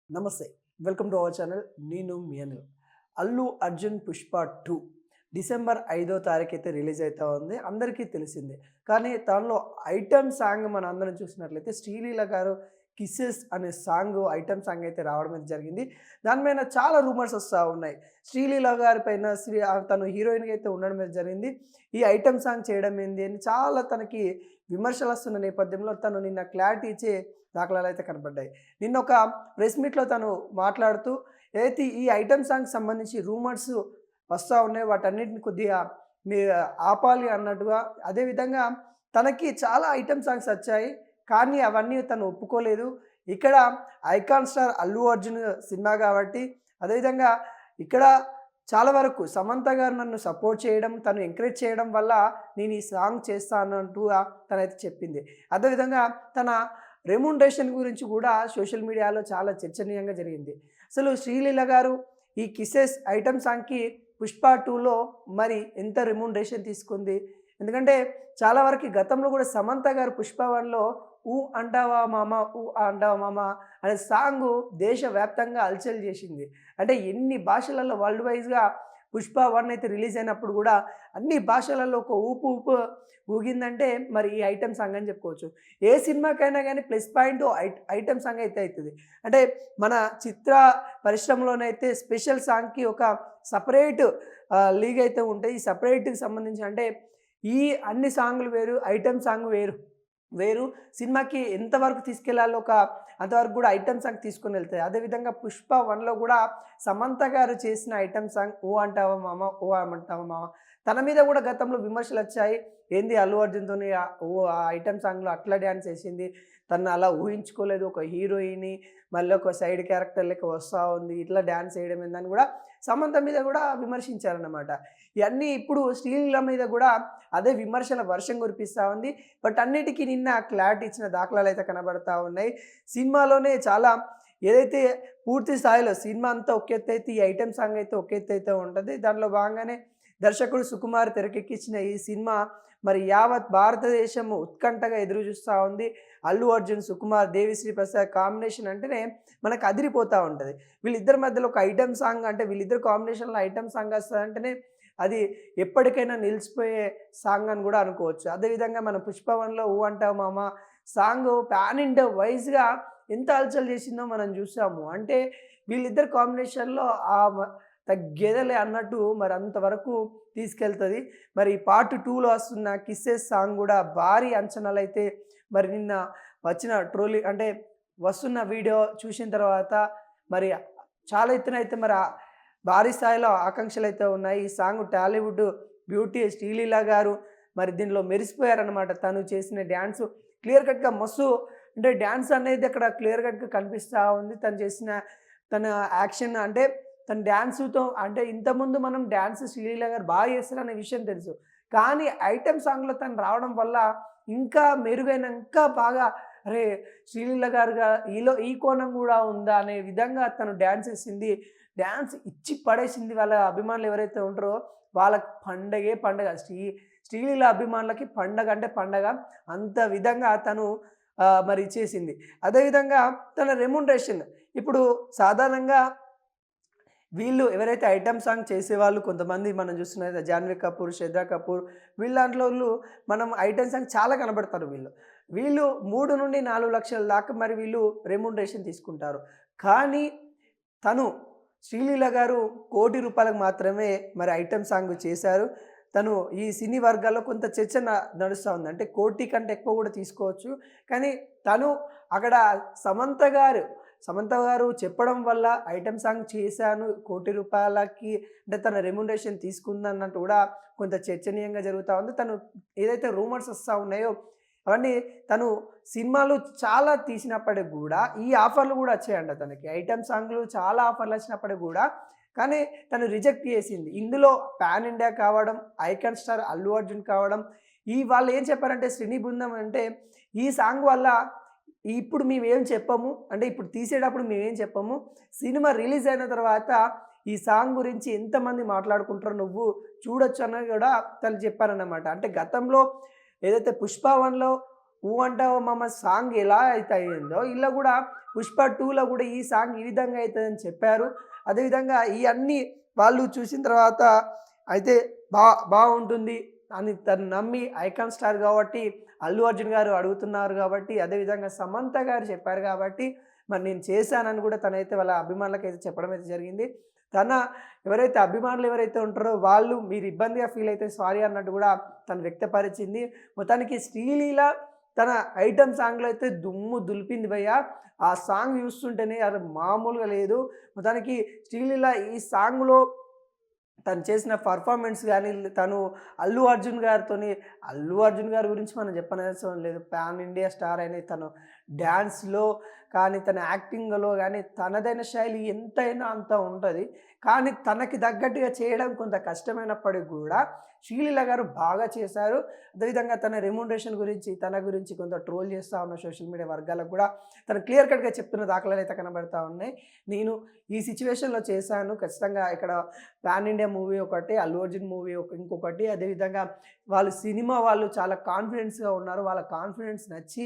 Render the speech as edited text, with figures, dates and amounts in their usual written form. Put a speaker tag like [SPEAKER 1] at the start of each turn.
[SPEAKER 1] నమస్తే. Welcome to our channel. నేను మీ Anil. 'Allu Arjun Pushpa 2' December 5వ తారీఖైతే రిలీజ్ అయితా ఉంది. అందరికీ తెలిసిందే. కానీ దానిలో ఐటెమ్ సాంగ్ మనందరం చూసినట్లయితే శ్రీలీల గారు 'కిసెస్' అనే ఐటెమ్ సాంగ్ అయితే రావడం అయితే జరిగింది. దాని మీద చాలా రూమర్స్ వస్తా ఉన్నాయి. శ్రీలీల గారి పైన తను హీరోయిన్‌గా అయితే ఉండడం అయితే జరిగింది. ఈ ఐటెమ్ సాంగ్ చేయడం ఏంది అని చాలా తనకి విమర్శలు వస్తున్న నేపథ్యంలో తను నిన్న క్లారిటీ ఇచ్చే దాఖలాలైతే కనపడ్డాయి. నిన్న ఒక ప్రెస్ మీట్‌లో తను మాట్లాడుతూ ఏదైతే ఈ ఐటెమ్ సాంగ్‌కి సంబంధించి రూమర్స్ వస్తా ఉన్నాయో వాటన్నిటిని కొద్దిగా మీ ఆపాలి అన్నట్టుగా, అదేవిధంగా తనకి చాలా ఐటెమ్ సాంగ్స్ వచ్చాయి. కానీ అవన్నీ తను ఒప్పుకోలేదు. ఇక్కడ icon star Allu Arjun cinema కాబట్టి, అదేవిధంగా ఇక్కడ చాలా వరకు సమంత గారు నన్ను సపోర్ట్ చేయడం, తను ఎంకరేజ్ చేయడం వల్ల నేను ఈ సాంగ్ చేస్తాను అంటూగా తనైతే చెప్పింది. అదేవిధంగా తన రెమ్యునరేషన్ గురించి కూడా సోషల్ మీడియాలో చాలా చర్చనీయంగా జరిగింది. అసలు శ్రీలీల గారు ఈ 'కిసెస్' ఐటెమ్ సాంగ్‌కి 'పుష్ప 2'లో మరి ఎంత రెమ్యునరేషన్ తీసుకుంది? ఎందుకంటే చాలా వరకు గతంలో కూడా సమంత గారు 'పుష్ప 1'లో 'ఊ అంటావా మామ ఊ అంటావా మామ' అనే సాంగు దేశవ్యాప్తంగా హల్చల్ చేసింది. అంటే ఎన్ని భాషలలో వరల్డ్ వైస్‌గా 'పుష్ప 1' అయితే రిలీజ్ అయినప్పుడు కూడా అన్ని భాషలలో ఒక ఊపు ఊగిందంటే మరి ఈ ఐటెమ్ సాంగ్ అని చెప్పుకోవచ్చు. ఏ సినిమాకైనా గానీ ప్లస్ పాయింట్ ఐటెమ్ సాంగ్ అయితే అయితది. అంటే మన చిత్ర పరిశ్రమలోనైతే స్పెషల్ సాంగ్‌కి ఒక సెపరేట్ లీగ్ అయితే ఉంటాయి. ఈ సెపరేట్‌కి సంబంధించి అంటే ఈ అన్ని సాంగులు వేరు, ఐటెమ్ సాంగ్ వేరు. వేరు సినిమాకి ఎంతవరకు తీసుకెళ్లాలో అంతవరకు కూడా ఐటెమ్ సాంగ్ తీసుకొనెళ్తాయి. అదేవిధంగా 'పుష్ప 1'లో కూడా సమంత గారు చేసిన ఐటెమ్ సాంగ్ 'ఓ అంటావా మామ ఓ అంటావా మామ' తన మీద కూడా గతంలో విమర్శలొచ్చాయి. ఏంది అల్లు అర్జున్‌తోని ఆ ఐటెమ్ సాంగ్‌లో అట్లా డాన్స్ ఏసింది. తను అలా ఊహించుకోలేదు. ఒక హీరోయిని మళ్ళీ ఒక సైడ్ క్యారెక్టర్ లెక్క వస్తా ఉంది. ఇట్లా డాన్స్ ఏయడం ఏందని కూడా సమంత మీద కూడా విమర్శించారన్నమాట. ఇయన్నీ ఇప్పుడు శ్రీలీల మీద కూడా అదే విమర్శల వర్షం కురిపిస్తా ఉంది. బట్ అన్నిటికి నిన్న క్లారిటీ ఇచ్చిన దాఖలాలైతే కనబడతా ఉన్నాయి. సినిమాలోనే చాలా ఏదైతే పూర్తి స్థాయిలో సినిమా అంతా ఒక ఎత్తైతే ఈ ఐటెమ్ సాంగ్ అయితే ఒక ఎత్తైతే ఉంటది. దాంట్లో భాగంగానే దర్శకుడు సుకుమార్ తెరకెక్కించిన ఈ సినిమా మరి యావత్ భారతదేశం ఉత్కంఠగా ఎదురు చూస్తా ఉంది. అల్లు అర్జున్, సుకుమార్, దేవిశ్రీ ప్రసాద్ కాంబినేషన్ అంటేనే మనకు అదిరిపోతా ఉంటది. వీళ్ళిద్దరి మధ్యలో ఒక ఐటెమ్ సాంగ్ అంటే వీళ్ళిద్దరు కాంబినేషన్‌లో ఐటెమ్ సాంగ్ వస్తదంటేనే అది ఎప్పటికైనా నిలిచిపోయే సాంగ్ అని కూడా అనుకోవచ్చు. అదేవిధంగా మన 'పుష్ప 1'లో 'ఊ అంటావా మామ' సాంగు పాన్ ఇండియా వైస్‌గా ఎంత హల్చల్ చేసిందో మనం చూసాము. అంటే వీళ్ళిద్దరి కాంబినేషన్‌లో తగ్గేదేలే అన్నట్టు మరి అంతవరకు తీసుకెళ్తది. మరి పార్ట్ 2లో వస్తున్న 'కిసెస్' సాంగ్ గూడా భారీ అంచనాలైతే మరి నిన్న వచ్చిన అంటే వస్తున్న వీడియో చూసిన తర్వాత మరి చాలా ఎత్తున అయితే మరి భారీ స్థాయిలో ఆకాంక్షలైతే ఉన్నాయి. ఈ సాంగ్ టాలీవుడ్ బ్యూటీ శ్రీలీల గారు మరి దీనిలో మెరిసిపోయారనమాట. తను చేసిన డాన్సు క్లియర్ కట్‌గా మస్తు అంటే డాన్స్ అనేది అక్కడ క్లియర్ కట్‌గా కనిపిస్తా ఉంది. తన యాక్షన్ అంటే తన డాన్సుతో అంటే ఇంతకుముందు మనం డాన్స్ శ్రీలీల గారు బాగా చేస్తారనే విషయం తెలుసు. కానీ ఐటెమ్ సాంగ్‌లో తను రావడం వల్ల ఇంకా మెరుగైన ఇంకా బాగా అరే! శ్రీలీల గారుగా ఈ కోణం గూడా ఉందా అనే విధంగా తను డాన్స్ ఏసింది. డాన్స్ ఇచ్చి పడేసింది. వాళ్ళ అభిమానులు ఎవరైతే ఉంటారో వాళ్ళకి పండగే పండగ. శ్రీలీల అభిమానులకి పండగ అంటే పండగ. అంత విధంగా తను మరి చేసింది. అదేవిధంగా తన రెమ్యునరేషన్ ఇప్పుడు సాధారణంగా వీళ్ళు ఎవరైతే ఐటెమ్ సాంగ్ చేసేవాళ్ళు కొంతమంది మనం చూస్తున్నది 'జాన్వీ కపూర్', 'శ్రద్ధా కపూర్' వీళ్ళ దాంట్లోళ్ళు మనం ఐటెమ్ సాంగ్ చాలా కనబడతారు వీళ్ళు. వీళ్ళు 3-4 లక్షల దాకా మరి వీళ్ళు రెమ్యునరేషన్ తీసుకుంటారు. కానీ తను శ్రీలీల గారు ₹1,00,00,000 మాత్రమే మరి ఐటెమ్ సాంగ్ చేశారు. తను ఈ సినీ వర్గాల్లో కొంత చర్చ నడుస్తా ఉంది. అంటే 1,00,00,000 కంటే ఎక్కువ కూడా తీసుకోవచ్చు. కానీ తను అక్కడ సమంత గారు చెప్పడం వల్ల ఐటెమ్ సాంగ్ చేశాను ₹1,00,00,000కి అంటే తన రెమ్యునరేషన్ తీసుకుందన్నట్టు కూడా కొంత చర్చనీయంగా జరుగుతా ఉంది. తను ఏదైతే రూమర్స్ వస్తా ఉన్నాయో అవన్నీ తను సినిమాలు చాలా తీసినప్పటికి గూడా ఈ ఆఫర్‌లు గూడా వచ్చాయంట తనకి. ఐటెమ్ సాంగ్‌లు చాలా ఆఫర్‌లు వచ్చినప్పటికి గూడా కానీ తను రిజెక్ట్ చేసింది. ఇందులో పాన్ ఇండియా కావడం, ఐకాన్ స్టార్ అల్లు అర్జున్ కావడం, వాళ్ళు ఏం చెప్పారంటే శ్రేణి బృందం అంటే ఈ సాంగ్ వల్ల ఇప్పుడు మేమేం చెప్పము. అంటే ఇప్పుడు తీసేటప్పుడు మేమేం చెప్పము. సినిమా రిలీజ్ అయిన తర్వాత ఈ సాంగ్ గురించి ఎంతమంది మాట్లాడుకుంటారో నువ్వు చూడొచ్చు అని కూడా తను చెప్పారన్నమాట. అంటే గతంలో ఏదైతే 'పుష్ప 1'లో 'ఊ అంటావా మామ' సాంగ్ ఎలా అయితే అయిందో ఇలా కూడా పుష్ప 2లో కూడా ఈ సాంగ్ ఈ విధంగా అవుతుందని చెప్పారు. అదేవిధంగా ఇయన్నీ వాళ్ళు చూసిన తర్వాత అయితే బా బావుంటుంది అని తను నమ్మి ఐకాన్ స్టార్ కాబట్టి అల్లు అర్జున్ గారు అడుగుతున్నారు కాబట్టి, అదేవిధంగా సమంత గారు చెప్పారు కాబట్టి, మరి నేను చేశానని కూడా తనైతే వాళ్ళ అభిమానులకైతే చెప్పడం అయితే జరిగింది. తన ఎవరైతే అభిమానులు ఎవరైతే ఉంటారో వాళ్ళు మీరు ఇబ్బందిగా ఫీల్ అయితే సారీ అన్నట్టు కూడా తను వ్యక్తపరిచింది. మొత్తానికి శ్రీలీల తన ఐటెమ్ సాంగ్‌లో అయితే దుమ్ము దులిపింది భయ్యా. ఆ సాంగ్ చూస్తుంటేనే అది మామూలుగా లేదు. మొత్తానికి శ్రీలీల ఈ సాంగ్‌లో తను చేసిన పర్ఫార్మెన్స్ గానీ, తను అల్లు అర్జున్ గారి గురించి మనం చెప్పనవసరం లేదు. పాన్ ఇండియా స్టార్ అయిన తను డాన్స్‌లో కానీ, తన యాక్టింగ్‌లో గానీ, తనదైన శైలి ఎంతైనా అంత ఉంటది. కానీ తనకి తగ్గట్టుగా చేయడం కొంత కష్టమైనప్పటికి గూడా, శ్రీలీల గారు బాగా చేశారు. అదేవిధంగా తన రెమ్యునరేషన్ గురించి, తన గురించి కొంత ట్రోల్ చేస్తా ఉన్న సోషల్ మీడియా వర్గాలకు గూడా తను క్లియర్ కట్‌గా చెప్తున్న దాఖలాలైతే కనబడతా ఉన్నాయి. నేను ఈ సిట్యుయేషన్‌లో చేశాను. ఖచ్చితంగా ఇక్కడ పాన్ ఇండియా మూవీ ఒకటి, అల్లు అర్జున్ మూవీ ఇంకొకటి. అదేవిధంగా వాళ్ళు సినిమా వాళ్ళు చాలా కాన్ఫిడెన్స్‌గా ఉన్నారు. వాళ్ళ కాన్ఫిడెన్స్ నచ్చి